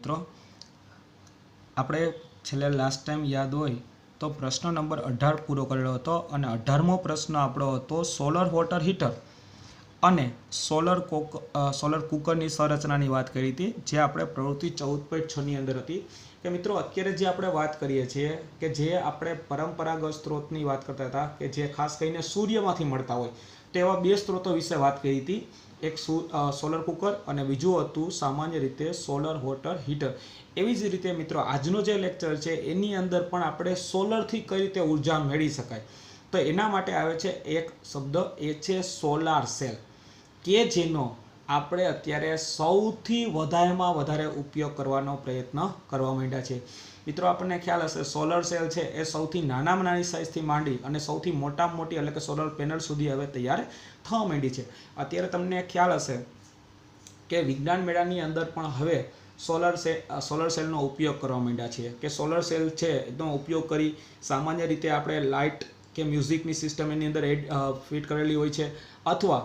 मित्रों આપણે છેલ્લે લાસ્ટ ટાઈમ યાદ હોય તો પ્રશ્ન નંબર 18 પૂરો કરેલો હતો અને 18મો પ્રશ્ન આપણો હતો સોલર વોટર હીટર અને સોલર કુકરની સંરચનાની વાત કરી હતી, જે આપણે પ્રવૃત્તિ 14.6 ની અંદર હતી કે મિત્રો અત્યારે જે આપણે વાત કરીએ છીએ કે જે આપણે પરંપરાગત સ્ત્રોતની વાત કરતા હતા કે જે ખાસ કરીને સૂર્યમાંથી મળતા હોય, તો એવા બે સ્ત્રોતો વિશે વાત કરી હતી। એક સોલર કુકર અને બીજું હતું સામાન્ય રીતે સોલર વોટર હીટર। એવી જ રીતે મિત્રો આજનો જે લેક્ચર છે એની અંદર પણ આપણે સોલરથી કઈ રીતે ઉર્જા મેળવી શકાય, તો એના માટે આવે છે એક શબ્દ, એ છે સોલાર સેલ, કે જેનો આપણે અત્યારે સૌથી વધારેમાં વધારે ઉપયોગ કરવાનો પ્રયત્ન કરવા માંડ્યા છે। મિત્રો આપણને ખ્યાલ હશે સોલર સેલ છે એ સૌથી નાનામાં નાની સાઇઝથી માંડી અને સૌથી મોટામાં મોટી એટલે કે સોલર પેનલ સુધી હવે તૈયાર થવા માંડી છે। અત્યારે તમને ખ્યાલ હશે કે વિજ્ઞાન મેળાની અંદર પણ હવે સોલર સેલનો ઉપયોગ કરવા માંડ્યા છે કે સોલર સેલ છે એનો ઉપયોગ કરી સામાન્ય રીતે આપણે લાઇટ કે મ્યુઝિકની સિસ્ટમ એની અંદર ફિટ કરેલી હોય છે, અથવા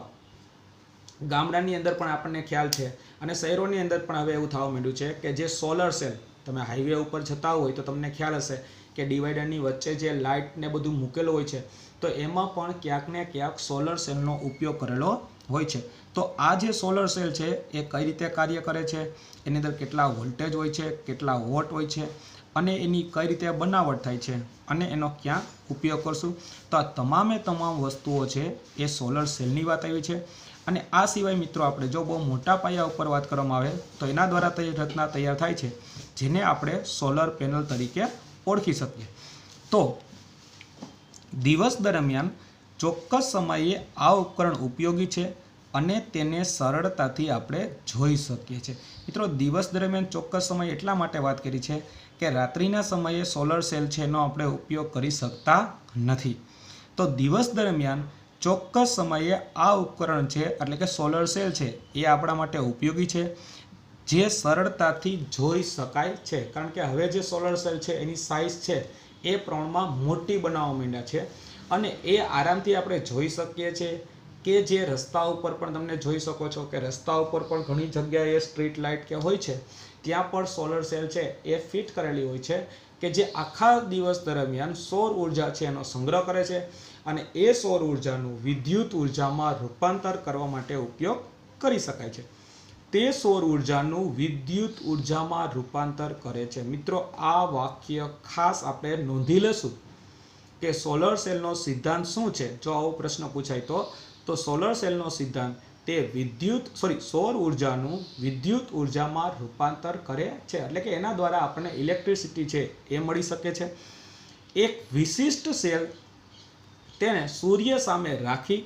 ગામડાની અંદર પણ આપણને ખ્યાલ છે અને શહેરોની અંદર પણ હવે એવું થવા માંડ્યું છે કે જે સોલર સેલ તમે હાઈવે ઉપર જતા હોય તો તમને ખ્યાલ હશે કે ડિવાઈડરની વચ્ચે જે લાઇટ ને બધું મૂકેલું હોય છે, તો એમાં પણ ક્યાંક ને ક્યાંક સોલર સેલનો ઉપયોગ કરેલો હોય છે। તો આ જે સોલર સેલ છે એ કઈ રીતે કાર્ય કરે છે, એની અંદર કેટલા વોલ્ટેજ હોય છે, કેટલા વોટ હોય છે અને એની કઈ રીતે બનાવટ થાય છે અને એનો ક્યાં ઉપયોગ કરશું, તો આ તમામે તમામ વસ્તુઓ છે એ સોલર સેલની વાત આવી છે। અને આ સિવાય મિત્રો આપણે જો બહુ મોટા પાયા ઉપર વાત કરવામાં આવે તો એના દ્વારા રચના તૈયાર થાય છે જેને આપણે સોલર પેનલ તરીકે ઓળખી શકીએ। તો દિવસ દરમિયાન ચોક્કસ સમયે આ ઉપકરણ ઉપયોગી છે અને તેને સરળતાથી આપણે જોઈ શકીએ છીએ। મિત્રો દિવસ દરમિયાન ચોક્કસ સમય એટલા માટે વાત કરી છે કે રાત્રિના સમયે સોલર સેલ છે એનો આપણે ઉપયોગ કરી શકતા નથી, તો દિવસ દરમિયાન ચોક્કસ સમયે આ ઉપકરણ છે એટલે કે સોલર સેલ છે એ આપણા માટે ઉપયોગી છે, જે સરળતાથી જોઈ શકાય છે। કારણ કે હવે જે સોલર સેલ છે એની સાઇઝ છે એ પ્રમાણમાં મોટી બનાવવા માંડ્યા છે અને એ આરામથી આપણે જોઈ શકીએ છીએ કે જે રસ્તા ઉપર પણ તમને જોઈ શકો છો કે રસ્તા ઉપર પણ ઘણી જગ્યાએ સ્ટ્રીટ લાઇટ કે હોય છે ત્યાં પણ સોલર સેલ છે એ ફિટ કરેલી હોય છે કે જે આખા દિવસ દરમિયાન સૌર ઉર્જા છે એનો સંગ્રહ કરે છે અને એ સૌર ઉર્જાનું વિદ્યુત ઉર્જામાં રૂપાંતર કરવા માટે ઉપયોગ કરી શકાય છે। તે સૌર ઉર્જાનું વિદ્યુત ઉર્જામાં રૂપાંતર કરે છે। મિત્રો આ વાક્ય ખાસ આપણે નોંધી લેશું કે સોલર સેલનો સિદ્ધાંત શું છે। જો આવો પ્રશ્ન પૂછાય તો સોલર સેલનો સિદ્ધાંત તે સૌર ઉર્જાનું વિદ્યુત ઉર્જામાં રૂપાંતર કરે છે, એટલે કે એના દ્વારા આપણને ઇલેક્ટ્રિસિટી છે એ મળી શકે છે। એક વિશિષ્ટ સેલ તેને સૂર્ય સામે રાખી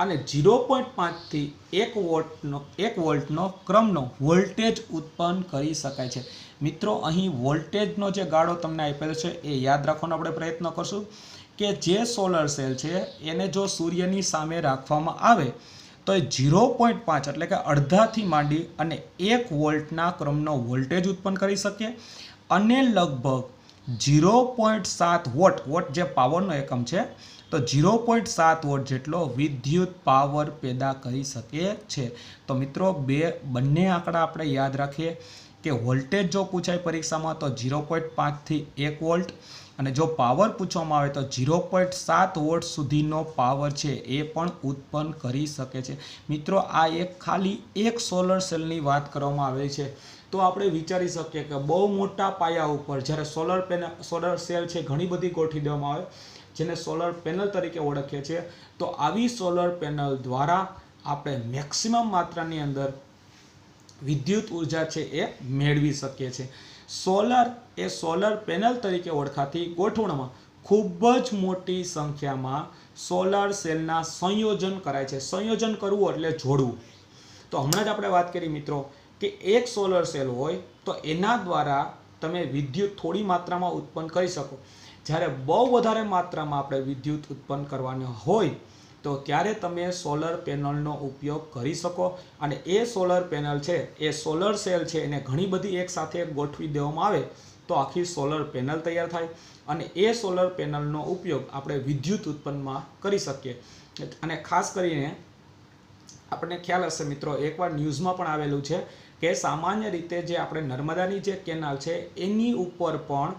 અને 0.5 થી 1 વોલ્ટનો ક્રમનો વોલ્ટેજ ઉત્પન્ન કરી શકાય છે। મિત્રો અહીં વોલ્ટેજનો જે ગાળો તમને આપેલો છે એ યાદ રાખવાનો આપણે પ્રયત્ન કરશું કે જે સોલર સેલ છે એને જો સૂર્યની સામે રાખવામાં આવે તો એ 0.5 એટલે કે અડધાથી માંડી અને 1 વોલ્ટના ક્રમનો વોલ્ટેજ ઉત્પન્ન કરી શકે અને લગભગ 0.7 વોટ જે પાવરનો એકમ છે, તો 0.7 વોટ જેટલો વિદ્યુત પાવર પેદા કરી શકે છે। તો મિત્રો બંને આંકડા આપણે યાદ રાખીએ કે વોલ્ટેજ જો પૂછાય પરીક્ષામાં તો 0.5 થી 1 વોલ્ટ અને જો પાવર પૂછવામાં આવે તો 0.7 વોટ સુધીનો પાવર છે એ પણ ઉત્પન્ન કરી શકે છે। મિત્રો આ ખાલી એક સોલર સેલની વાત કરવામાં આવી છે, તો આપણે વિચારી શકીએ કે બહુ મોટા પાયા ઉપર જ્યારે સોલર સેલ છે ઘણી બધી ગોઠવી દેવામાં આવે જેને સોલર પેનલ તરીકે ઓળખીએ છીએ, તો આવી સોલર પેનલ દ્વારા આપણે મેક્સિમમ માત્રાની અંદર વિદ્યુત ઉર્જા છે એ મેળવી શકીએ છીએ। સોલર પેનલ તરીકે ઓળખાતી ગોઠવણમાં ખૂબ જ મોટી સંખ્યામાં સોલર સેલના સંયોજન કરાય છે। સંયોજન કરવું એટલે જોડવું। તો હમણાં જ આપણે વાત કરી મિત્રો કે એક સોલર સેલ હોય તો એના દ્વારા તમે વિદ્યુત થોડી માત્રામાં ઉત્પન્ન કરી શકો, જ્યારે બહુ વધારે માત્રામાં આપણે વિદ્યુત ઉત્પન્ન કરવાની હોય તો ત્યારે તમે સોલર પેનલનો ઉપયોગ કરી શકો અને એ સોલર પેનલ છે એ સોલર સેલ છે એને ઘણી બધી એકસાથે ગોઠવી દેવામાં આવે તો આખી સોલર પેનલ તૈયાર થાય અને એ સોલર પેનલનો ઉપયોગ આપણે વિદ્યુત ઉત્પન્નમાં કરી શકીએ। અને ખાસ કરીને આપણને ખ્યાલ હશે મિત્રો, એકવાર ન્યૂઝમાં પણ આવેલું છે કે સામાન્ય રીતે જે આપણે નર્મદાની જે કેનાલ છે એની ઉપર પણ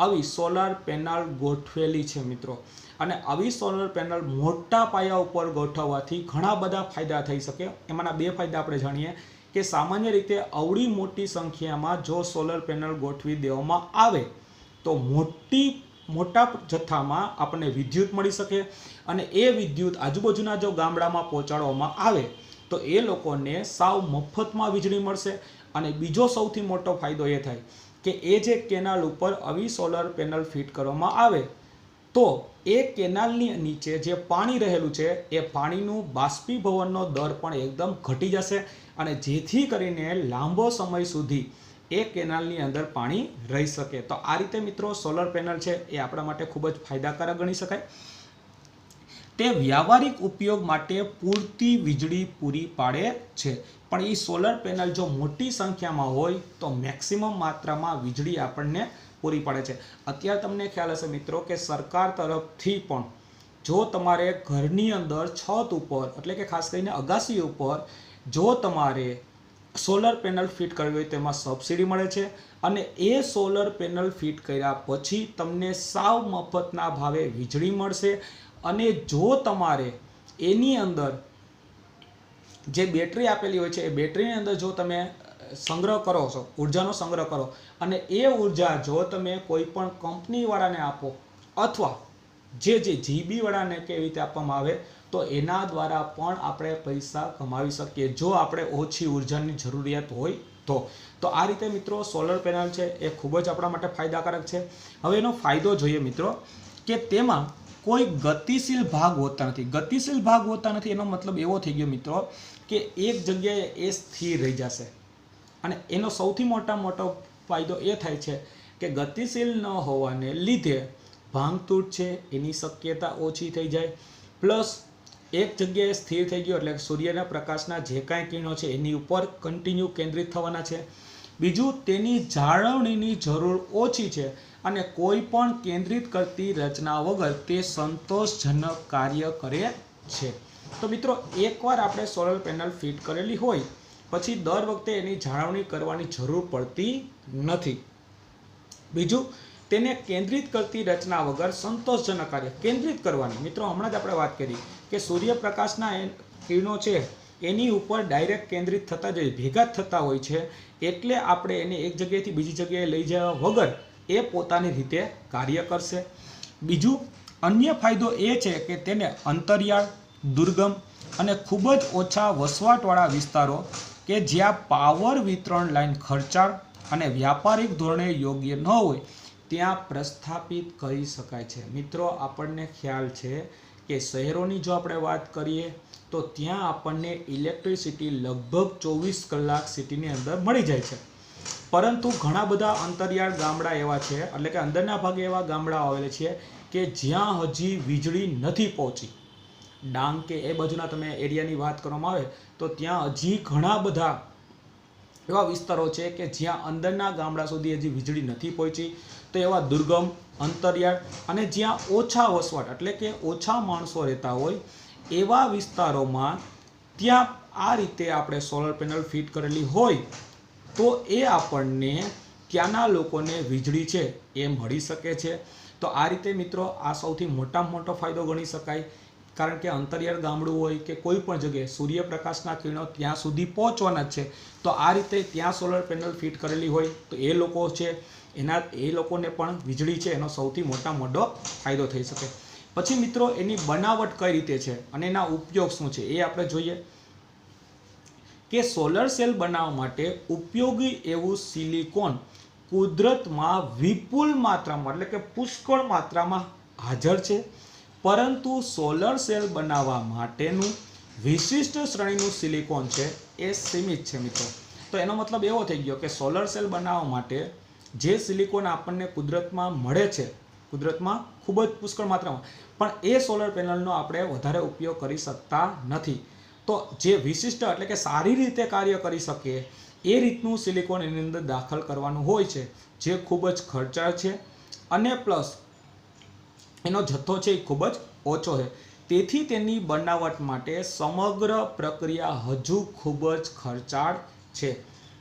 આવી સોલાર પેનલ ગોઠવેલી છે મિત્રો. અને આવી સોલર પેનલ મોટા પાયા ઉપર ગોઠવવાથી ઘણા બધા ફાયદા થઈ શકે. એમાંના 2 ફાયદા આપણે જાણીએ કે સામાન્ય રીતે આવડી મોટી સંખ્યામાં જો સોલર પેનલ ગોઠવી દેવામાં આવે તો મોટા જથ્થામાં આપણને વિદ્યુત મળી શકે અને એ વિદ્યુત આજુબાજુના જો ગામડામાં પહોંચાડવામાં આવે તો એ લોકોને સાવ મફતમાં વીજળી મળશે. અને બીજો સૌથી મોટો ફાયદો એ થાય કે એ જે કેનાલ ઉપર આવી સોલર પેનલ ફિટ કરવામાં આવે તો એ કેનાલની નીચે જે પાણી રહેલું છે એ પાણીનું બાષ્પીભવનનો દર પણ એકદમ ઘટી જશે અને જેથી કરીને લાંબો સમય સુધી એ કેનાલની અંદર પાણી રહી શકે. તો આ રીતે મિત્રો સોલર પેનલ છે એ આપણા માટે ખૂબ જ ફાયદાકારક ગણી શકાય. તે વ્યાવહારિક ઉપયોગ માટે પૂરતી વીજળી પૂરી પાડે છે. પણ એ સોલર પેનલ જો મોટી સંખ્યામાં હોય તો મેક્સિમમ માત્રામાં વીજળી આપણને પૂરી પાડે છે. અત્યારે તમને ખ્યાલ હશે મિત્રો કે સરકાર તરફથી પણ જો તમારે ઘરની અંદર છત ઉપર એટલે કે ખાસ કરીને અગાસી ઉપર જો તમારે સોલર પેનલ ફિટ કરવી હોય તેમાં સબસિડી મળે છે અને એ સોલર પેનલ ફિટ કર્યા પછી તમને સાવ મફતના ભાવે વીજળી મળશે. અને જો તમારે એની અંદર જે બેટરી આપેલી હોય છે એ બેટરીની અંદર જો તમે સંગ્રહ કરો છો, ઉર્જાનો સંગ્રહ કરો અને એ ઉર્જા જો તમે કોઈ પણ કંપનીવાળાને આપો અથવા જે જીબીવાળાને કેવી રીતે આપવામાં આવે તો એના દ્વારા પણ આપણે પૈસા કમાવી શકીએ જો આપણે ઓછી ઉર્જાની જરૂરિયાત હોય તો આ રીતે મિત્રો સોલર પેનલ છે એ ખૂબ જ આપણા માટે ફાયદાકારક છે. હવે એનો ફાયદો જોઈએ મિત્રો કે તેમાં કોઈ ગતિશીલ ભાગ હોતા નથી. ગતિશીલ ભાગ હોતા નથી એનો મતલબ એવો થઈ ગયો મિત્રો કે એક જગ્યાએ એ સ્થિર રહી જશે. અને એનો સૌથી મોટો ફાયદો એ થાય છે કે ગતિશીલ ન હોવાને લીધે ભાંગતૂટ છે એની શક્યતા ઓછી થઈ જાય. પ્લસ એક જગ્યાએ સ્થિર થઈ ગયો એટલે સૂર્યના પ્રકાશના જે કાંઈ કિરણો છે એની ઉપર કન્ટિન્યુ કેન્દ્રિત થવાના છે. બીજું તેની જાળવણીની જરૂર ઓછી છે અને કોઈ પણ કેન્દ્રિત કરતી રચના વગર તે સંતોષજનક કાર્ય કરે છે. તો મિત્રો એકવાર આપણે સોલર પેનલ ફિટ કરેલી હોય પછી દર વખતે એની જાળવણી કરવાની જરૂર પડતી નથી. બીજું તેને કેન્દ્રિત કરતી રચના વગર સંતોષજનક કાર્ય કેન્દ્રિત કરવાની. મિત્રો હમણાં જ આપણે વાત કરી કે સૂર્યપ્રકાશના કિરણો છે એની ઉપર ડાયરેક્ટ કેન્દ્રિત થતા જ ભેગા થતા હોય છે એટલે આપણે એને એક જગ્યાએથી બીજી જગ્યાએ લઈ જવા વગર એ પોતાની રીતે કાર્ય કરશે. બીજું અન્ય ફાયદો એ છે કે તેને અંતરિયાળ, દુર્ગમ અને ખૂબ જ ઓછા વસવાટવાળા વિસ્તારો કે જ્યાં પાવર વિતરણ લાઇન ખર્ચાળ અને વ્યાપારિક ધોરણે યોગ્ય ન હોય ત્યાં પ્રસ્થાપિત કરી શકાય છે. મિત્રો આપણને ખ્યાલ છે કે શહેરોની જો આપણે વાત કરીએ તો ત્યાં આપણને ઇલેક્ટ્રિસિટી લગભગ 24 કલાક સિટીની અંદર મળી જાય છે. પરંતુ ઘણા બધા અંતરિયાળ ગામડા એવા છે એટલે કે અંદરના ભાગે એવા ગામડા આવેલા છે કે જ્યાં હજી વીજળી નથી પહોંચી. ડાંગ કે એ બાજુના તમે એરિયાની વાત કરવામાં આવે તો ત્યાં હજી ઘણા બધા એવા વિસ્તારો છે કે જ્યાં અંદરના ગામડા સુધી હજી વીજળી નથી પહોંચી. તો એવા દુર્ગમ, અંતરિયાળ અને જ્યાં ઓછા વસવાટ એટલે કે ઓછા માણસો રહેતા હોય એવા વિસ્તારોમાં ત્યાં આ રીતે આપણે સોલર પેનલ ફિટ કરેલી હોય તો એ આપણને ત્યાંના લોકોને વીજળી છે એ મળી શકે છે. તો આ રીતે મિત્રો આ સૌથી મોટામાં મોટો ફાયદો ગણી શકાય. કારણ કે અંતરિયાળ ગામડું હોય કે કોઈ પણ જગ્યાએ સૂર્યપ્રકાશના કિરણો ત્યાં સુધી પહોંચવાના જ છે. તો આ રીતે ત્યાં સોલર પેનલ ફિટ કરેલી હોય તો એ લોકો છે એ લોકોને પણ વીજળી છે એનો સૌથી મોટો ફાયદો થઈ શકે. પછી મિત્રો એની બનાવટ કઈ રીતે છે અને એના ઉપયોગ શું છે એ આપણે જોઈએ કે સોલર સેલ બનાવવા માટે ઉપયોગી એવું સિલિકોન કુદરતમાં વિપુલ માત્રામાં એટલે કે પુષ્કળ માત્રામાં હાજર છે. પરંતુ સોલર સેલ બનાવવા માટેનું વિશિષ્ટ શ્રેણીનું સિલિકોન છે એ સીમિત છે મિત્રો. તો એનો મતલબ એવો થઈ ગયો કે સોલર સેલ બનાવવા માટે જે સિલિકોન આપણને કુદરતમાં મળે છે કુદરતમાં ખૂબ જ પુષ્કળ માત્રામાં પણ એ સોલર પેનલનો આપણે વધારે ઉપયોગ કરી શકતા નથી. તો જે વિશિષ્ટ એટલે કે સારી રીતે કાર્ય કરી શકે એ રીતનું સિલિકોન એની અંદર દાખલ કરવાનું હોય છે જે ખૂબ જ ખર્ચાળ છે અને પ્લસ એનો જથ્થો છે એ ખૂબ જ ઓછો છે. તેથી તેની બનાવટ માટે સમગ્ર પ્રક્રિયા હજુ ખૂબ જ ખર્ચાળ છે.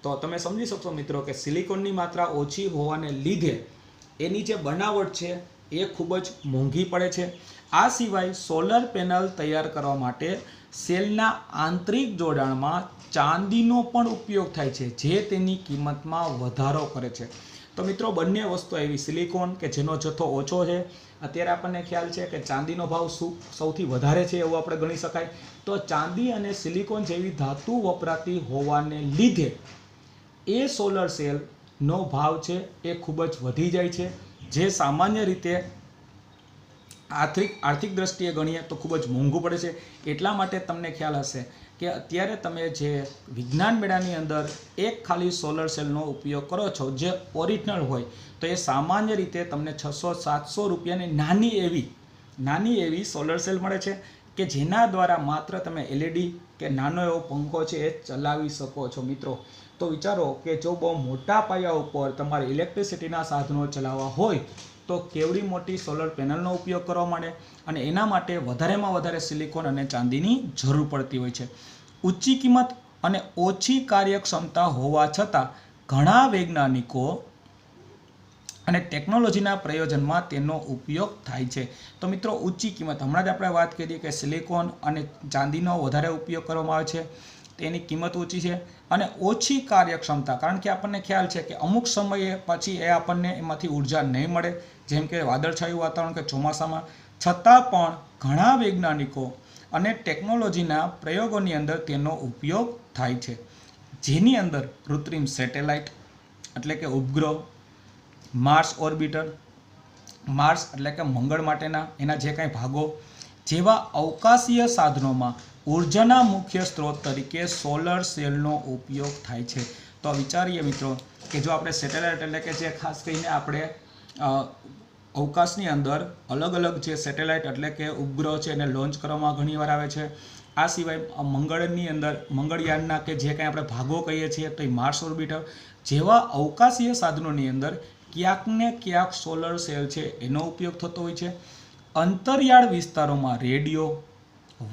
તો તમે સમજી શકશો મિત્રો કે સિલિકોનની માત્રા ઓછી હોવાને લીધે એની જે બનાવટ છે એ ખૂબ જ મોંઘી પડે છે. આ સિવાય સોલર પેનલ તૈયાર કરવા માટે સેલના આંતરિક જોડાણમાં ચાંદીનો પણ ઉપયોગ થાય છે, જે તેની કિંમતમાં વધારો કરે છે. તો મિત્રો બંને વસ્તુ એવી, સિલિકોન કે જેનો જથ્થો ઓછો છે, અત્યારે આપણને ખ્યાલ છે કે ચાંદીનો ભાવ સૌથી વધારે છે એવું આપણે ગણી શકાય. તો ચાંદી અને સિલિકોન જેવી ધાતુ વપરાતી હોવાને લીધે એ સોલર સેલનો ભાવ છે એ ખૂબ જ વધી જાય છે, જે સામાન્ય રીતે આર્થિક દ્રષ્ટિએ ગણીએ તો ખૂબ જ મોંઘું પડે છે. એટલા માટે તમને ખ્યાલ હશે કે અત્યારે તમે જે વિજ્ઞાન મેળાની અંદર એક ખાલી સોલર સેલનો ઉપયોગ કરો છો જે ઓરિજિનલ હોય તો એ સામાન્ય રીતે તમને 600-700 રૂપિયાની નાની એવી સોલર સેલ મળે છે કે જેના દ્વારા માત્ર તમે LED કે નાનો એવો પંખો છે એ ચલાવી શકો છો મિત્રો. તો વિચારો કે જો બહુ મોટા પાયા ઉપર તમારે ઇલેક્ટ્રિસિટીના સાધનો ચલાવવા હોય તો કેવડી મોટી સોલર પેનલનો ઉપયોગ કરવા માંડે, અને એના માટે વધારેમાં વધારે સિલિકોન અને ચાંદીની જરૂર પડતી હોય છે. ઊંચી કિંમત અને ઓછી કાર્યક્ષમતા હોવા છતાં ઘણા વૈજ્ઞાનિકો અને ટેકનોલોજીના પ્રયોજનમાં તેનો ઉપયોગ થાય છે. તો મિત્રો ઊંચી કિંમત, હમણાં જ આપણે વાત કરી કે સિલિકોન અને ચાંદીનો વધારે ઉપયોગ કરવામાં આવે છે, તેની કિંમત ઊંચી છે. અને ઓછી કાર્યક્ષમતા, કારણ કે આપણને ખ્યાલ છે કે અમુક સમયે પછી આપણને એમાંથી ઉર્જા નહીં મળે, જેમ કે વાદળછાયું વાતાવરણ કે ચોમાસામાં, છતાં પણ ઘણા વૈજ્ઞાનિકો અને ટેકનોલોજીના પ્રયોગોની અંદર તેનો ઉપયોગ થાય છે, જેની અંદર કૃત્રિમ સેટેલાઇટ એટલે કે ઉપગ્રહ, માર્સ ઓર્બિટર, માર્સ એટલે કે મંગળ માટેના એના જે કાંઈ ભાગો જેવા અવકાશીય સાધનોમાં ઉર્જાના મુખ્ય સ્ત્રોત તરીકે સોલર સેલનો ઉપયોગ થાય છે. તો વિચારીએ મિત્રો કે જો આપણે સેટેલાઇટ એટલે કે જે ખાસ કરીને આપણે અવકાશની અંદર અલગ અલગ જે સેટેલાઇટ એટલે કે ઉપગ્રહ છે એને લોન્ચ કરવામાં ઘણીવાર આવે છે. આ સિવાય મંગળની અંદર મંગળયાનના કે જે કાંઈ આપણે ભાગો કહીએ છીએ તો એ માર્સ ઓર્બિટર જેવા અવકાશીય સાધનોની અંદર ક્યાંક ને ક્યાંક સોલર સેલ છે એનો ઉપયોગ થતો હોય છે. અંતરિયાળ વિસ્તારોમાં radio,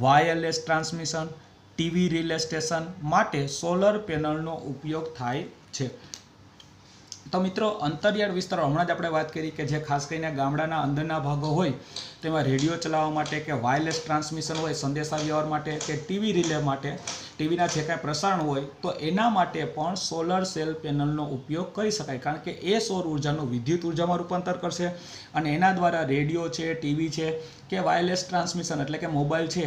wireless transmission, TV relay station માટે સોલર પેનલનો ઉપયોગ થાય છે. તો મિત્રો અંતરિયાળ વિસ્તારો, હમણાં જ આપણે વાત કરી કે જે ખાસ કરીને ગામડાના અંદરના ભાગો હોય તેમાં રેડિયો ચલાવવા માટે કે વાયરલેસ ટ્રાન્સમિશન હોય સંદેશા વ્યવહાર માટે કે ટીવી રિલે માટે, ટીવીના જે કાંઈ પ્રસારણ હોય તો એના માટે પણ સોલર સેલ પેનલનો ઉપયોગ કરી શકાય, કારણ કે એ સૌર ઉર્જાનું વિદ્યુત ઉર્જામાં રૂપાંતર કરશે અને એના દ્વારા રેડિયો છે, ટીવી છે કે વાયરલેસ ટ્રાન્સમિશન એટલે કે મોબાઈલ છે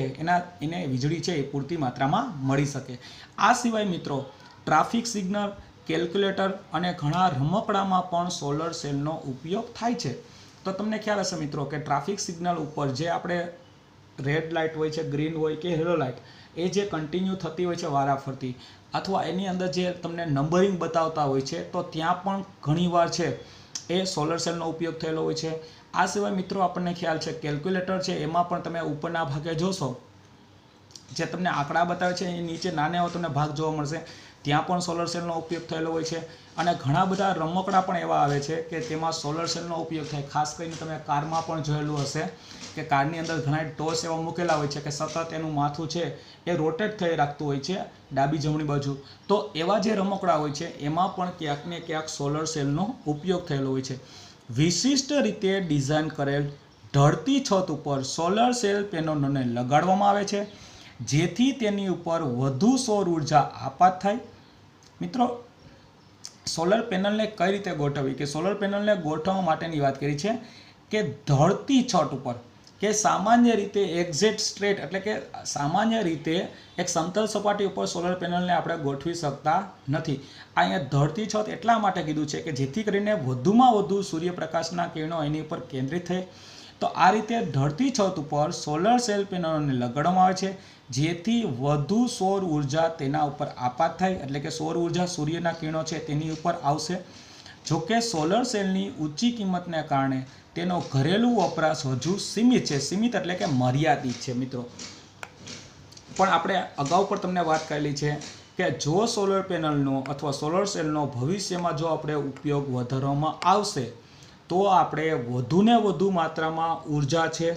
એને વીજળી છે એ પૂરતી માત્રામાં મળી શકે. આ સિવાય મિત્રો ટ્રાફિક સિગ્નલ, કેલ્ક્યુલેટર અને ઘણા રમકડામાં પણ સોલર સેલનો ઉપયોગ થાય છે. તો તમને ખ્યાલ હશે મિત્રો કે ટ્રાફિક સિગ્નલ ઉપર જે આપણે રેડ લાઇટ હોય છે, ગ્રીન હોય કે યલો લાઇટ, એ જે કન્ટિન્યુ થતી હોય છે વારાફરતી, અથવા એની અંદર જે તમને નંબરિંગ બતાવતા હોય છે તો ત્યાં પણ ઘણીવાર છે એ સોલર સેલનો ઉપયોગ થયેલો હોય છે. આ સિવાય મિત્રો આપણને ખ્યાલ છે કેલ્ક્યુલેટર છે એમાં પણ તમે ઉપરના ભાગે જોશો જે તમને આંકડા બતાવે છે એની નીચે નાના એવા તમને ભાગ જોવા મળશે, ત્યાં પણ સોલર સેલનો ઉપયોગ થયેલો હોય છે. અને ઘણા બધા રમકડા પણ એવા આવે છે કે તેમાં સોલર સેલનો ઉપયોગ થાય. ખાસ કરીને તમે કારમાં પણ જોયેલું હશે કે કારની અંદર ઘણા ટોસ એવા મૂકેલા હોય છે કે સતત એનું માથું છે એ રોટેટ થઈ રાખતું હોય છે ડાબી જમણી બાજુ. તો એવા જે રમકડા હોય છે એમાં પણ ક્યાંક ને ક્યાંક સોલર સેલનો ઉપયોગ થયેલો હોય છે. વિશિષ્ટ રીતે ડિઝાઇન કરેલ ઢળતી છત ઉપર સોલર સેલ પેનલોને લગાડવામાં આવે છે જેથી તેની ઉપર વધુ સૌર ઉર્જા આપાત થાય. મિત્રો સોલર પેનલને કઈ રીતે ગોઠવવી, કે સોલર પેનલને ગોઠવવા માટેની વાત કરી છે કે ઢળતી છત ઉપર, કે સામાન્ય રીતે એક્ઝેક્ટ સ્ટ્રેટ એટલે કે સામાન્ય રીતે એક સમતલ સપાટી ઉપર સોલર પેનલને આપણે ગોઠવી શકતા નથી. અહીંયા ઢળતી છત એટલા માટે કીધું છે કે જેથી કરીને વધુમાં વધુ સૂર્યપ્રકાશના કિરણો એની ઉપર કેન્દ્રિત થાય. તો આ રીતે ઢળતી છત ઉપર સોલર સેલ પેનલોને લગાડવામાં આવે છે જેથી વધુ સૌર ઉર્જા તેના ઉપર આપાત થાય, એટલે કે સૌર ઉર્જા સૂર્યના કિરણો છે તેની ઉપર આવશે. જોકે સોલર સેલની ઊંચી કિંમતને કારણે તેનો ઘરેલું વપરાશ હજુ સીમિત છે. સીમિત એટલે કે મર્યાદિત છે મિત્રો. પણ આપણે અગાઉ પણ તમને વાત કરેલી છે કે જો સોલર પેનલનો અથવા સોલર સેલનો ભવિષ્યમાં જો આપણે ઉપયોગ વધારવામાં આવશે તો આપણે વધુને વધુ માત્રામાં ઉર્જા છે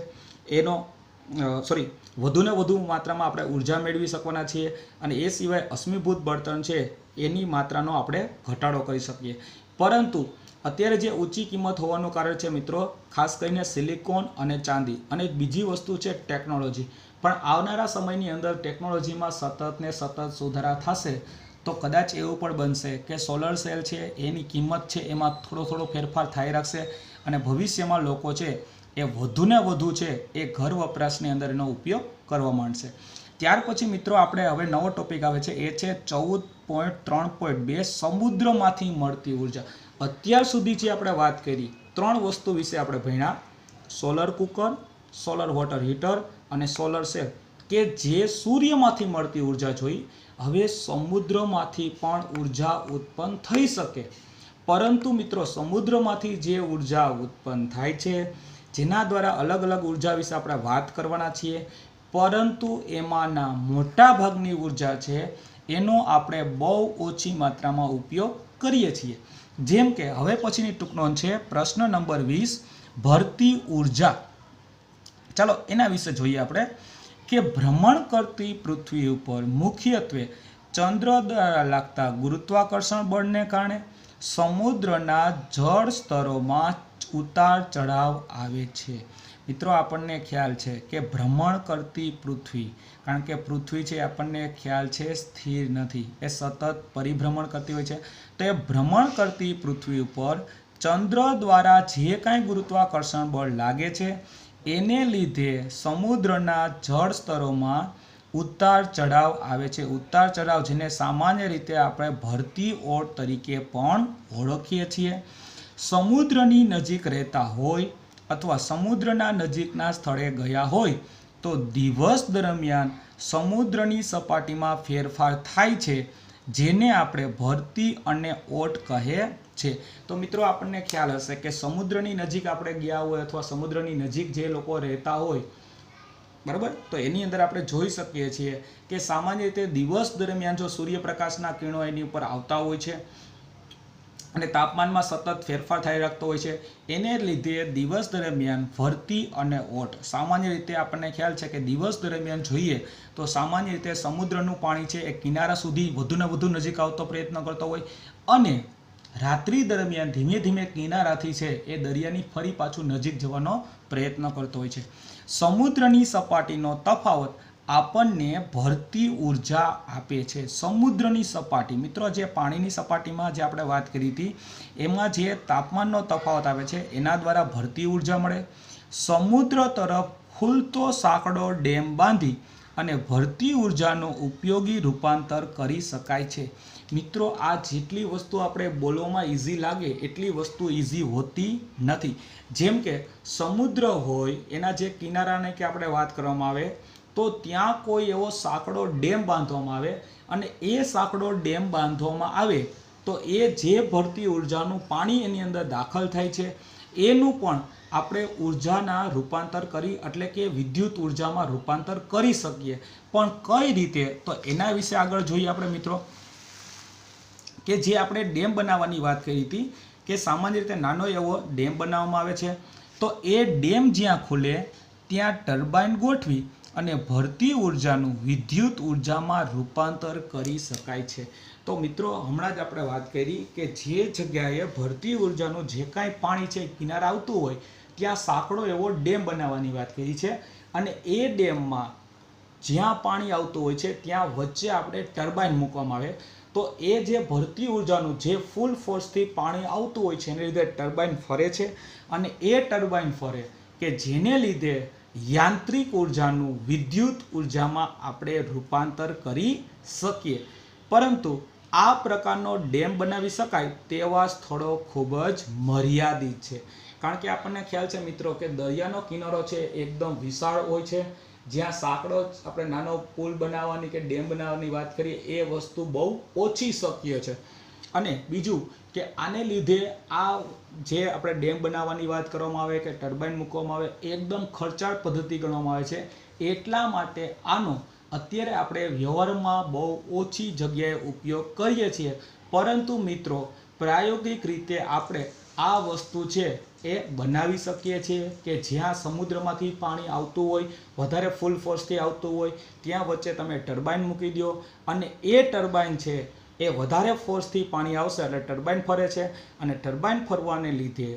વધુને વધુ માત્રામાં આપણે ઉર્જા મેળવી શકવાના છીએ. અને એ સિવાય અશ્મિભૂત બળતણ છે એની માત્રાનો આપણે ઘટાડો કરી શકીએ. પરંતુ અત્યારે જે ઊંચી કિંમત હોવાનું કારણ છે મિત્રો ખાસ કરીને સિલિકોન અને ચાંદી, અને બીજી વસ્તુ છે ટેકનોલોજી. પણ આવનારા સમયની અંદર ટેકનોલોજીમાં સતત ને સતત સુધારા થશે તો કદાચ એવું પણ બનશે કે સોલર સેલ છે એની કિંમત છે એમાં થોડો ફેરફાર થઈ રાખશે, અને ભવિષ્યમાં લોકો છે એ વધુને વધુ છે એ ઘર વપરાશની અંદર એનો ઉપયોગ કરવા માંડશે. ત્યાર પછી મિત્રો આપણે હવે નવો ટોપિક આવે છે, એ છે 14.3.2 સમુદ્રમાંથી મળતી ઉર્જા. અત્યાર સુધી જે આપણે વાત કરી 3 વસ્તુ વિશે આપણે ભણ્યા, solar cooker, solar water heater અને સોલર સેલ, કે જે સૂર્યમાંથી મળતી ઉર્જા જોઈ. હવે સમુદ્રમાંથી પણ ઉર્જા ઉત્પન્ન થઈ શકે, પરંતુ મિત્રો સમુદ્રમાંથી જે ઉર્જા ઉત્પન્ન થાય છે જેના દ્વારા અલગ અલગ ઉર્જા વિશે આપણે વાત કરવાના છીએ, પરંતુ એમાંના મોટા ભાગની ઉર્જા છે એનો આપણે બહુ ઓછી માત્રામાં ઉપયોગ કરીએ છીએ. જેમ કે હવે પછીની ટૂંકનોંધ છે પ્રશ્ન નંબર 20, ભરતી ઉર્જા. ચાલો એના વિશે જોઈએ આપણે કે ભ્રમણ કરતી પૃથ્વી ઉપર મુખ્યત્વે ચંદ્ર દ્વારા લાગતા ગુરુત્વાકર્ષણ બળને કારણે સમુદ્રના જળ સ્તરોમાં ઉતાર ચઢાવ આવે છે. મિત્રો આપણને ખ્યાલ છે કે ભ્રમણ કરતી પૃથ્વી, કારણ કે પૃથ્વી છે આપણને ખ્યાલ છે સ્થિર નથી, એ સતત પરિભ્રમણ કરતી હોય છે. તો એ ભ્રમણ કરતી પૃથ્વી ઉપર ચંદ્ર દ્વારા જે કાંઈ ગુરુત્વાકર્ષણ બળ લાગે છે એને લીધે સમુદ્રના જળ સ્તરોમાં ઉતાર ચઢાવ આવે છે. ઉતાર ચઢાવ જેને સામાન્ય રીતે આપણે ભરતી ઓટ તરીકે પણ ઓળખીએ છીએ. સમુદ્રની નજીક રહેતા હોય અથવા સમુદ્રના નજીકના સ્થળે ગયા હોય તો દિવસ દરમિયાન સમુદ્રની સપાટીમાં ફેરફાર થાય છે, જેને આપણે ભરતી અને ઓટ કહે છે. તો મિત્રો આપણને ખ્યાલ હશે કે સમુદ્રની નજીક આપણે ગયા હોય અથવા સમુદ્રની નજીક જે લોકો રહેતા હોય, બરાબર, તો એની અંદર આપણે જોઈ શકીએ છીએ કે સામાન્ય રીતે દિવસ દરમિયાન જો સૂર્યપ્રકાશના કિરણો એની ઉપર આવતા હોય છે અને તાપમાનમાં સતત ફેરફાર થઈ રાખતો હોય છે, એને લીધે દિવસ દરમિયાન ભરતી અને ઓટ, સામાન્ય રીતે આપણને ખ્યાલ છે કે દિવસ દરમિયાન જોઈએ તો સામાન્ય રીતે સમુદ્રનું પાણી છે એ કિનારા સુધી વધુને વધુ નજીક આવતો પ્રયત્ન કરતો હોય, અને રાત્રિ દરમિયાન ધીમે ધીમે કિનારાથી છે એ દરિયાની ફરી પાછું નજીક જવાનો પ્રયત્ન કરતો હોય છે. સમુદ્રની સપાટીનો તફાવત આપણને ભરતી ઉર્જા આપે છે. સમુદ્રની સપાટી, મિત્રો જે પાણીની સપાટીમાં જે આપણે વાત કરી હતી એમાં જે તાપમાનનો તફાવત આવે છે એના દ્વારા ભરતી ઉર્જા મળે. સમુદ્ર તરફ ખુલતો સાંકડો ડેમ બાંધી અને ભરતી ઉર્જાનું ઉપયોગી રૂપાંતર કરી શકાય છે. મિત્રો આ જેટલી વસ્તુ આપણે બોલવામાં ઇઝી લાગે એટલી વસ્તુ ઇઝી હોતી નથી. જેમ કે સમુદ્ર હોય એના જે કિનારાને કે આપણે વાત કરવામાં આવે તો ત્યાં કોઈ એવો સાંકડો ડેમ બાંધવામાં આવે, અને એ સાંકડો ડેમ બાંધવામાં આવે તો એ જે ભરતી ઉર્જાનું પાણી એની અંદર દાખલ થાય છે એનું પણ આપણે ઉર્જાના રૂપાંતર કરી, એટલે કે વિદ્યુત ઉર્જામાં રૂપાંતર કરી શકીએ. પણ કઈ રીતે, તો એના વિશે આગળ જોઈએ આપણે મિત્રો. કે જે આપણે ડેમ બનાવવાની વાત કરી હતી કે સામાન્ય રીતે નાનો એવો ડેમ બનાવવામાં આવે છે, તો એ ડેમ જ્યાં ખુલે ત્યાં ટર્બાઇન ગોઠવી અને ભરતી ઉર્જાનું વિદ્યુત ઉર્જામાં રૂપાંતર કરી શકાય છે. તો મિત્રો હમણાં જ આપણે વાત કરી કે જે જગ્યાએ ભરતી ઉર્જાનું જે કાંઈ પાણી છે કિનારે આવતું હોય ત્યાં સાંકડો એવો ડેમ બનાવવાની વાત કરી છે, અને એ ડેમમાં જ્યાં પાણી આવતું હોય છે ત્યાં વચ્ચે આપણે ટર્બાઇન મૂકવામાં આવે. તો એ જે ભરતી ઉર્જાનું જે ફૂલ ફોર્સથી પાણી આવતું હોય છે એને લીધે ટર્બાઇન ફરે છે, અને એ ટર્બાઇન ફરે કે જેને લીધે યાંત્રિક ઉર્જાનું વિદ્યુત ઉર્જામાં આપણે રૂપાંતર કરી શકીએ. પરંતુ આ પ્રકારનો ડેમ બનાવી શકાય તેવા સ્થળો ખૂબ જ મર્યાદિત છે, કારણ કે આપણને ખ્યાલ છે મિત્રો કે દરિયાનો કિનારો છે એકદમ વિશાળ હોય છે, જ્યાં સાંકડો આપણે નાનો પુલ બનાવવાની કે ડેમ બનાવવાની વાત કરીએ એ વસ્તુ બહુ ઓછી શક્ય છે. અને બીજું કે આને લીધે આ જે આપણે ડેમ બનાવવાની વાત કરવામાં આવે કે ટર્બાઇન મૂકવામાં આવે એકદમ ખર્ચાળ પદ્ધતિ ગણવામાં આવે છે. એટલા માટે આનો અત્યારે આપણે વ્યવહારમાં બહુ ઓછી જગ્યાએ ઉપયોગ કરીએ છીએ, પરંતુ મિત્રો પ્રાયોગિક રીતે આપણે આ વસ્તુ છે એ બનાવી શકીએ છીએ કે જ્યાં સમુદ્રમાંથી પાણી આવતું હોય, વધારે ફૂલ ફોર્સથી આવતું હોય, ત્યાં વચ્ચે તમે ટર્બાઇન મૂકી દો અને એ ટર્બાઇન છે એ વધારે ફોર્સથી પાણી આવશે એટલે ટર્બાઇન ફરે છે અને ટર્બાઇન ફરવાને લીધે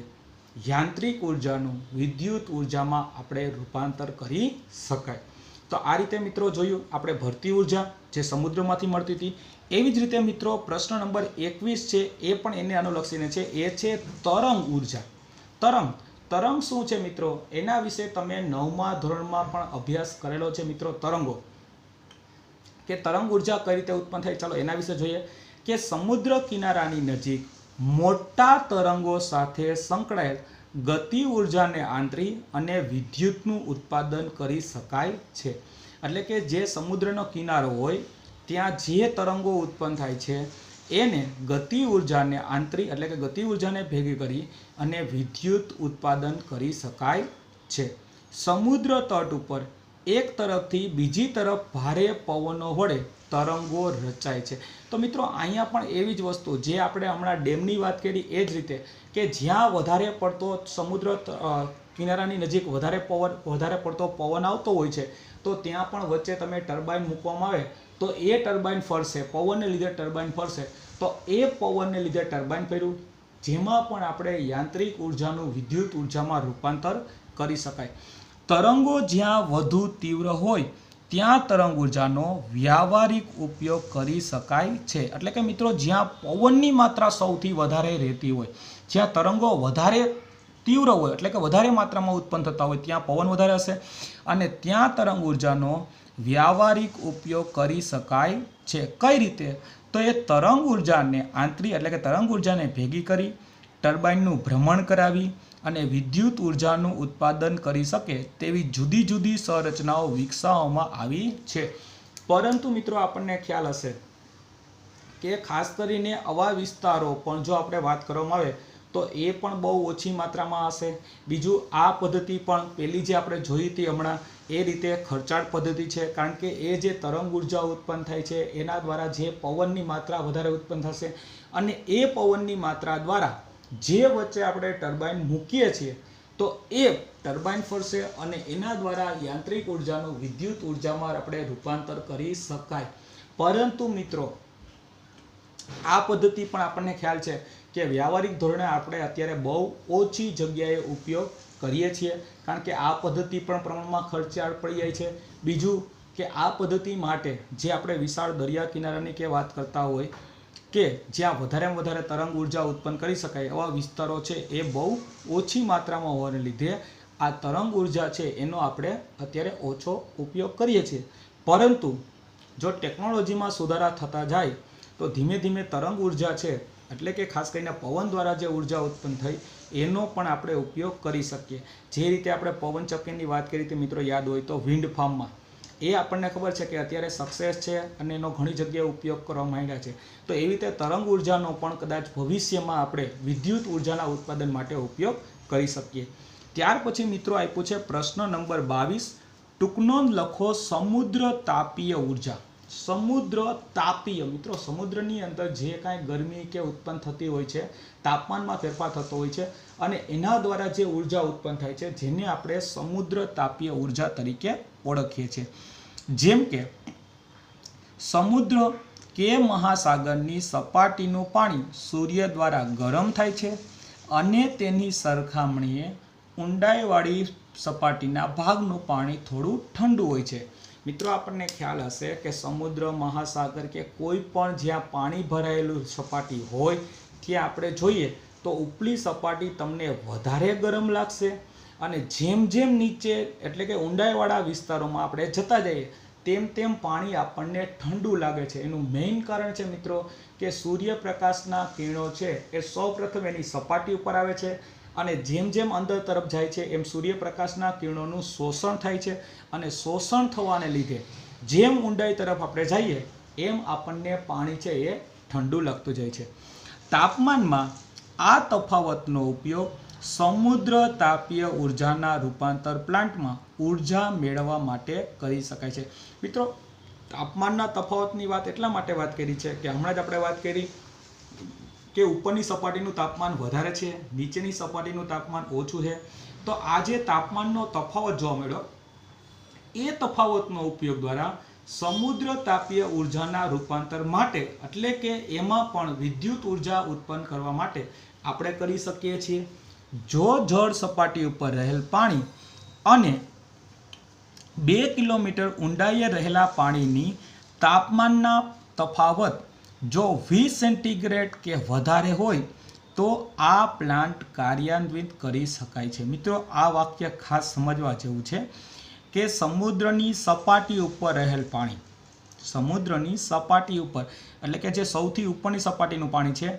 યાંત્રિક ઉર્જાનું વિદ્યુત ઉર્જામાં આપણે રૂપાંતર કરી શકાય. તો આ રીતે મિત્રો જોયું આપણે ભરતી ઉર્જા જે સમુદ્રમાંથી મળતી હતી. એવી જ રીતે મિત્રો પ્રશ્ન નંબર 21 છે એ પણ એને અનુલક્ષીને છે. એ છે તરંગ ઉર્જા. તરંગ શું છે મિત્રો? એના વિશે તમે 9મા ધોરણમાં પણ અભ્યાસ કરેલો છે મિત્રો. તરંગો કે તરંગ ઉર્જા કઈ રીતે ઉત્પન્ન થાય, ચાલો એના વિશે જોઈએ. કે સમુદ્ર કિનારાની નજીક મોટા તરંગો સાથે સંકળાયેલ ગતિ ઉર્જાને આંતરી અને વિદ્યુતનું ઉત્પાદન કરી શકાય છે. એટલે કે જે સમુદ્રનો કિનારો હોય ત્યાં જે તરંગો ઉત્પન્ન થાય છે એને ગતિ ઉર્જાને આંતરી એટલે કે ગતિ ઉર્જાને ભેગી કરી અને વિદ્યુત ઉત્પાદન કરી શકાય છે. સમુદ્ર તટ ઉપર એક તરફથી બીજી તરફ ભારે પવનો વડે તરંગો રચાય છે. તો મિત્રો અહીંયા પણ એવી જ વસ્તુ જે આપણે હમણાં ડેમની વાત કરી એ જ રીતે કે જ્યાં વધારે પડતો સમુદ્ર કિનારાની નજીક વધારે પડતો પવન આવતો હોય છે તો ત્યાં પણ વચ્ચે તમે ટર્બાઇન મૂકવામાં આવે તો એ ટર્બાઇન ફરશે, પવનને લીધે ટર્બાઇન ફરશે. તો એ પવનને લીધે ટર્બાઇન ફર્યું જેમાં પણ આપણે યાંત્રિક ઉર્જાનું વિદ્યુત ઉર્જામાં રૂપાંતર કરી શકાય. તરંગો જ્યાં વધુ તીવ્ર હોય ત્યાં તરંગ ઉર્જાનો વ્યાવહારિક ઉપયોગ કરી શકાય છે. એટલે કે મિત્રો જ્યાં પવનની માત્રા સૌથી વધારે રહેતી હોય, જ્યાં તરંગો વધારે તીવ્ર હોય એટલે કે વધારે માત્રામાં ઉત્પન્ન થતા હોય ત્યાં પવન વધારે હશે અને ત્યાં તરંગ ઉર્જાનો વ્યાવહારિક ઉપયોગ કરી શકાય છે. કઈ રીતે? તો એ તરંગ ઉર્જાને આંતરી એટલે કે તરંગ ઉર્જાને ભેગી કરી ટર્બાઇનનું ભ્રમણ કરાવી અને વિદ્યુત ઉર્જાનું ઉત્પાદન કરી શકે તેવી જુદી જુદી સંરચનાઓ વિકસાવવામાં આવી છે. પરંતુ મિત્રો આપણને ખ્યાલ હશે કે ખાસ કરીને આવા વિસ્તારો પણ જો આપણે વાત કરવામાં આવે તો એ પણ બહુ ઓછી માત્રામાં હશે. બીજું આ પદ્ધતિ પણ પેલી જે આપણે જોઈ હતી હમણાં એ રીતે ખર્ચાળ પદ્ધતિ છે, કારણ કે એ જે તરંગ ઉર્જા ઉત્પન્ન થાય છે એના દ્વારા જે પવનની માત્રા વધારે ઉત્પન્ન થશે અને એ પવનની માત્રા દ્વારા જે વચ્ચે આપણે ટર્બાઇન મૂકીએ છીએ તો એ ટર્બાઇન ફરશે અને એના દ્વારા યાંત્રિક ઉર્જાનું વિદ્યુત ઉર્જામાં આપણે રૂપાંતર કરી શકાય. પરંતુ મિત્રો આ પદ્ધતિ પણ આપણને ખ્યાલ છે કે વ્યાવહારિક ધોરણે આપણે અત્યારે બહુ ઓછી જગ્યાએ ઉપયોગ કરીએ છીએ, કારણ કે આ પદ્ધતિ પણ પ્રમાણમાં ખર્ચાળ પડી જાય છે. બીજું કે આ પદ્ધતિ માટે જે આપણે વિશાળ દરિયા કિનારાની કે વાત કરતા હોય કે જ્યાં વધારેમાં વધારે તરંગ ઉર્જા ઉત્પન્ન કરી શકાય એવા વિસ્તારો છે એ બહુ ઓછી માત્રામાં હોવાને લીધે આ તરંગ ઉર્જા છે એનો આપણે અત્યારે ઓછો ઉપયોગ કરીએ છીએ. પરંતુ જો ટેકનોલોજીમાં સુધારા થતા જાય તો ધીમે ધીમે તરંગ ઉર્જા છે એટલે કે ખાસ કરીને પવન દ્વારા જે ઉર્જા ઉત્પન્ન થઈ એનો પણ આપણે ઉપયોગ કરી શકીએ. જે રીતે આપણે પવનચક્કીની વાત કરી હતી મિત્રો યાદ હોય તો વિન્ડ ફાર્મમાં એ આપણને ખબર છે કે અત્યારે સક્સેસ છે અને એનો ઘણી જગ્યાએ ઉપયોગ કરવા માંડ્યા છે. તો એવી રીતે તરંગ ઉર્જાનો પણ કદાચ ભવિષ્યમાં આપણે વિદ્યુત ઉર્જાના ઉત્પાદન માટે ઉપયોગ કરી શકીએ. ત્યાર પછી મિત્રો આપ્યું છે પ્રશ્ન નંબર 22. ટૂંકનોંધ લખો સમુદ્ર તાપીય ઉર્જા. સમુદ્ર તાપીય મિત્રો સમુદ્રની અંદર જે કાંઈ ગરમી કે ઉત્પન્ન થતી હોય છે, તાપમાનમાં ફેરફાર થતો હોય છે અને એના દ્વારા જે ઉર્જા ઉત્પન્ન થાય છે જેને આપણે સમુદ્ર તાપીય ઉર્જા તરીકે ઓળખીએ છીએ. જેમ કે સમુદ્ર કે મહાસાગરની સપાટીનું પાણી સૂર્ય દ્વારા ગરમ થાય છે અને તેની સરખામણીએ ઊંડાઈવાળી સપાટીના ભાગનું પાણી થોડું ઠંડુ હોય છે. મિત્રો આપણને ખ્યાલ હશે કે સમુદ્ર, મહાસાગર કે કોઈ પણ જ્યાં પાણી ભરાયેલું સપાટી હોય ત્યાં આપણે જોઈએ તો ઉપલી સપાટી તમને વધારે ગરમ લાગશે અને જેમ જેમ નીચે એટલે કે ઊંડાઈવાળા વિસ્તારોમાં આપણે જતા જઈએ તેમ તેમ પાણી આપણને ઠંડુ લાગે છે. એનું મેઇન કારણ છે મિત્રો કે સૂર્યપ્રકાશના કિરણો છે એ સૌપ્રથમ એની સપાટી ઉપર આવે છે અને જેમ જેમ અંદર તરફ જાય છે એમ સૂર્યપ્રકાશના કિરણોનું શોષણ થાય છે અને શોષણ થવાને લીધે જેમ ઊંડાઈ તરફ આપણે જઈએ એમ આપણને પાણી છે એ ઠંડુ લાગતું જાય છે. તાપમાનમાં આ તફાવતનો ઉપયોગ સમુદ્ર તાપીય ઉર્જાના રૂપાંતર પ્લાન્ટમાં ઉર્જા મેળવવા માટે કરી શકાય છે. મિત્રો તાપમાનના તફાવતની વાત એટલા માટે વાત કરી છે કે હમણાં જ આપણે વાત કરી કે ઉપરની સપાટીનું તાપમાન વધારે છે, નીચેની સપાટીનું તાપમાન ઓછું છે. તો આ જે તાપમાનનો તફાવત જોવા મળ્યો એ તફાવતનો ઉપયોગ દ્વારા સમુદ્ર તાપીય ઉર્જાના રૂપાંતર માટે એટલે કે એમાં પણ વિદ્યુત ઉર્જા ઉત્પન્ન કરવા માટે આપણે કરી શકીએ છીએ. જો જળ સપાટી ઉપર રહેલ પાણી અને 2 કિલોમીટર ઊંડાઈએ રહેલા પાણીની તાપમાનના તફાવત જો 20 સેન્ટીગ્રેડ કે વધારે હોય તો આ પ્લાન્ટ કાર્યાન્વિત કરી શકાય છે. મિત્રો આ વાક્ય ખાસ સમજવા જેવું છે કે સમુદ્રની સપાટી ઉપર રહેલ પાણી, સમુદ્રની સપાટી ઉપર એટલે કે જે સૌથી ઉપરની સપાટીનું પાણી છે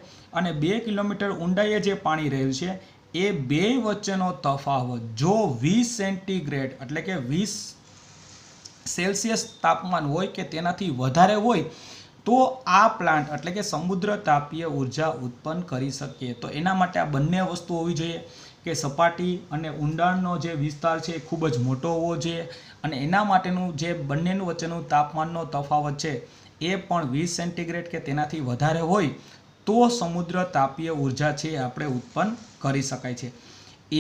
અને 2 કિલોમીટર ઊંડાઈએ જે પાણી રહેલું છે એ બે વચ્ચેનો તફાવત જો 20 સેન્ટીગ્રેડ એટલે કે 20 સેલ્સિયસ તાપમાન હોય કે તેનાથી વધારે હોય તો આ પ્લાન્ટ એટલે કે સમુદ્ર તાપીય ઉર્જા ઉત્પન્ન કરી શકીએ. તો એના માટે આ બંને વસ્તુ હોવી જોઈએ કે સપાટી અને ઊંડાણનો જે વિસ્તાર છે એ ખૂબ જ મોટો હોવો જોઈએ અને એના માટેનું જે બંનેનું વચ્ચેનું તાપમાનનો તફાવત છે એ પણ 20 સેન્ટીગ્રેડ કે તેનાથી વધારે હોય તો સમુદ્ર તાપીય ઉર્જા છે એ આપણે ઉત્પન્ન કરી શકાય છે.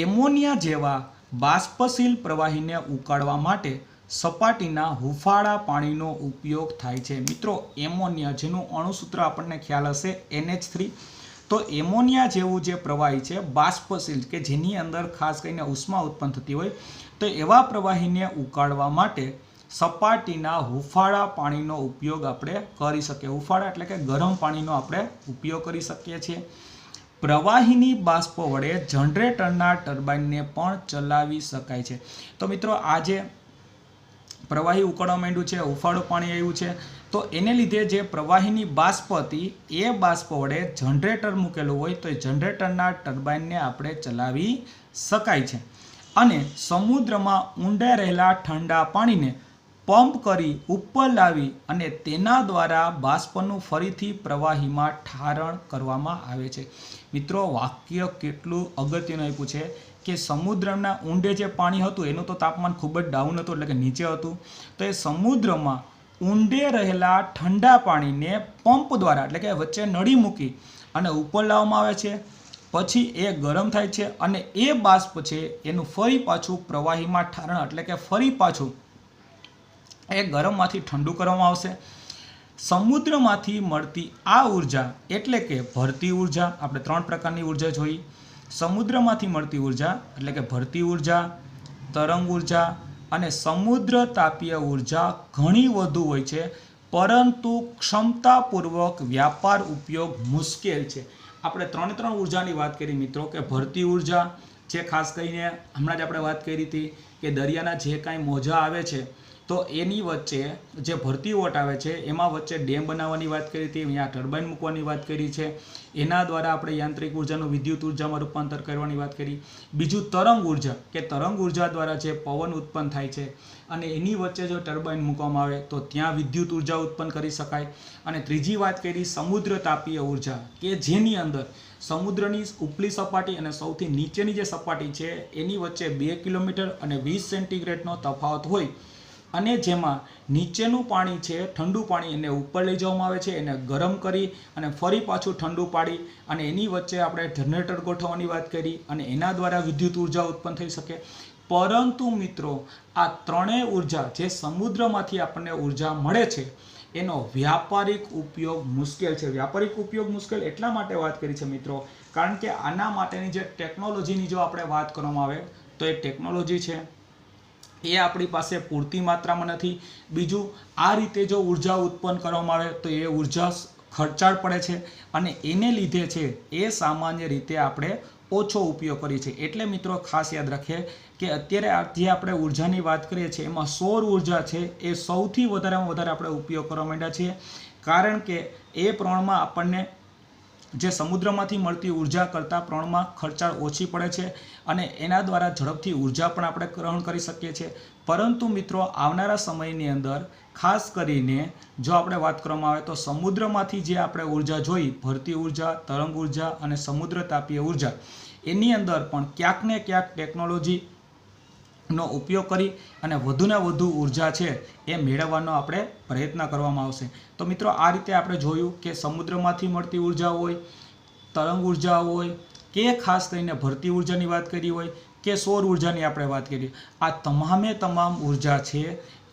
એમોનિયા જેવા બાષ્પશીલ પ્રવાહીને ઉકાળવા માટે સપાટીના હુંફાળા પાણીનો ઉપયોગ થાય છે. મિત્રો એમોનિયા જેનું અણુસૂત્ર આપણને ખ્યાલ હશે NH3, તો એમોનિયા જેવું જે પ્રવાહી છે બાષ્પશીલ કે જેની અંદર ખાસ કરીને ઉષ્મા ઉત્પન્ન થતી હોય તો એવા પ્રવાહીને ઉકાળવા માટે સપાટીના હુંફાળા પાણીનો ઉપયોગ આપણે કરી શકીએ. હુંફાળા એટલે કે ગરમ પાણીનો આપણે ઉપયોગ કરી શકીએ છીએ. પ્રવાહીની બાષ્પ વડે જનરેટરના ટર્બાઇનને પણ ચલાવી શકાય છે. તો મિત્રો આ જે પ્રવાહી ઉકળવા માંડ્યું છે, હુંફાળું પાણી આવ્યું છે, તો એને લીધે જે પ્રવાહીની બાષ્પ હતી એ બાષ્પ વડે જનરેટર મૂકેલું હોય તો એ જનરેટરના ટર્બાઇનને આપણે ચલાવી શકાય છે. અને સમુદ્રમાં ઊંડે રહેલા ઠંડા પાણીને પંપ કરી ઉપર લાવી અને તેના દ્વારા બાષ્પનું ફરીથી પ્રવાહીમાં ઠારણ કરવામાં આવે છે. મિત્રો વાક્ય કેટલું અગત્યનું આપ્યું છે કે સમુદ્રના ઊંડે જે પાણી હતું એનું તો તાપમાન ખૂબ જ ડાઉન હતું એટલે કે નીચે હતું, તો એ સમુદ્રમાં ઊંડે રહેલા ઠંડા પાણીને પંપ દ્વારા એટલે કે વચ્ચે નળી મૂકી અને ઉપર લાવવામાં આવે છે. પછી એ ગરમ થાય છે અને એ બાષ્પ છે એનું ફરી પાછું પ્રવાહીમાં ઠારણ એટલે કે ફરી પાછું એ ગરમમાંથી ઠંડુ કરવામાં આવશે. સમુદ્રમાંથી મળતી આ ઉર્જા એટલે કે ભરતી ઉર્જા, આપણે 3 પ્રકારની ઉર્જા જોઈ. સમુદ્રમાંથી મળતી ઉર્જા એટલે કે ભરતી ઉર્જા, તરંગ ઉર્જા અને સમુદ્ર તાપીય ઉર્જા ઘણી વધુ હોય છે પરંતુ ક્ષમતાપૂર્વક વ્યાપાર ઉપયોગ મુશ્કેલ છે. આપણે 3 ઉર્જાની વાત કરી મિત્રો કે ભરતી ઉર્જા જે ખાસ કરીને હમણાં જ આપણે વાત કરી હતી કે દરિયાના જે કાંઈ મોજા આવે છે તો એની વચ્ચે જે ભરતી વોટ આવે છે એમાં વચ્ચે ડેમ બનાવવાની વાત કરી હતી, અહીંયા ટર્બાઇન મૂકવાની વાત કરી છે, એના દ્વારા આપણે યાંત્રિક ઉર્જાનું વિદ્યુત ઉર્જામાં રૂપાંતર કરવાની વાત કરી. બીજું તરંગ ઉર્જા કે તરંગ ઉર્જા દ્વારા જે પવન ઉત્પન્ન થાય છે અને એની વચ્ચે જો ટર્બાઇન મૂકવામાં આવે તો ત્યાં વિદ્યુત ઉર્જા ઉત્પન્ન કરી શકાય. અને ત્રીજી વાત કરી સમુદ્ર તાપીય ઉર્જા કે જેની અંદર સમુદ્રની ઉપલી સપાટી અને સૌથી નીચેની જે સપાટી છે એની વચ્ચે 2 કિલોમીટર અને 20 સેન્ટીગ્રેડનો તફાવત હોય અને જેમાં નીચેનું પાણી છે ઠંડુ પાણી એને ઉપર લઈ જવામાં આવે છે, એને ગરમ કરી અને ફરી પાછું ઠંડુ પાડી અને એની વચ્ચે આપણે જનરેટર ગોઠવવાની વાત કરી અને એના દ્વારા વિદ્યુત ઉર્જા ઉત્પન્ન થઈ શકે. પરંતુ મિત્રો આ ત્રણેય ઉર્જા જે સમુદ્રમાંથી આપણને ઉર્જા મળે છે એનો વ્યાપારિક ઉપયોગ મુશ્કેલ છે. વ્યાપારિક ઉપયોગ મુશ્કેલ એટલા માટે વાત કરી છે મિત્રો કારણ કે આના માટેની જે ટેકનોલોજીની જો આપણે વાત કરવામાં આવે તો એ ટેકનોલોજી છે એ આપણી પાસે પૂરતી માત્રામાં નથી. બીજું આ રીતે જો ઉર્જા ઉત્પન્ન કરવામાં આવે તો એ ઉર્જા ખર્ચાળ પડે છે અને એને લીધે છે એ સામાન્ય રીતે આપણે ઓછો ઉપયોગ કરીએ છીએ. એટલે મિત્રો ખાસ યાદ રાખીએ કે અત્યારે જે આપણે ઉર્જાની વાત કરીએ છીએ એમાં સૌર ઉર્જા છે એ સૌથી વધારેમાં વધારે આપણે ઉપયોગ કરવા માંડ્યા છીએ કારણ કે એ પ્રમાણમાં આપણને જે સમુદ્રમાંથી મળતી ઉર્જા કરતાં પ્રમાણમાં ખર્ચાળ ઓછી પડે છે અને એના દ્વારા ઝડપથી ઉર્જા પણ આપણે ગ્રહણ કરી શકીએ છીએ. પરંતુ મિત્રો આવનારા સમયની અંદર ખાસ કરીને જો આપણે વાત કરવામાં આવે તો સમુદ્રમાંથી જે આપણે ઉર્જા જોઈ ભરતી ઉર્જા, તરંગ ઉર્જા અને સમુદ્ર તાપીય ઉર્જા એની અંદર પણ ક્યાંક ને ક્યાંક ટેકનોલોજીનો ઉપયોગ કરી અને વધુને વધુ ઉર્જા છે એ મેળવવાનો આપણે પ્રયત્ન કરવામાં આવશે. તો મિત્રો આ રીતે આપણે જોયું કે સમુદ્રમાંથી મળતી ઉર્જા હોય, તરંગ ઉર્જા હોય કે ખાસ કરીને ભરતી ઉર્જાની વાત કરી હોય કે સૌર ઉર્જાની આપણે વાત કરી, આ તમામે તમામ ઉર્જા છે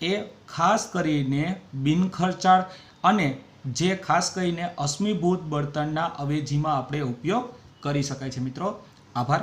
એ ખાસ કરીને બિનખર્ચાળ અને જે ખાસ કરીને અશ્મિભૂત બળતણના અવેજીમાં આપણે ઉપયોગ કરી શકાય છે. મિત્રો, આભાર.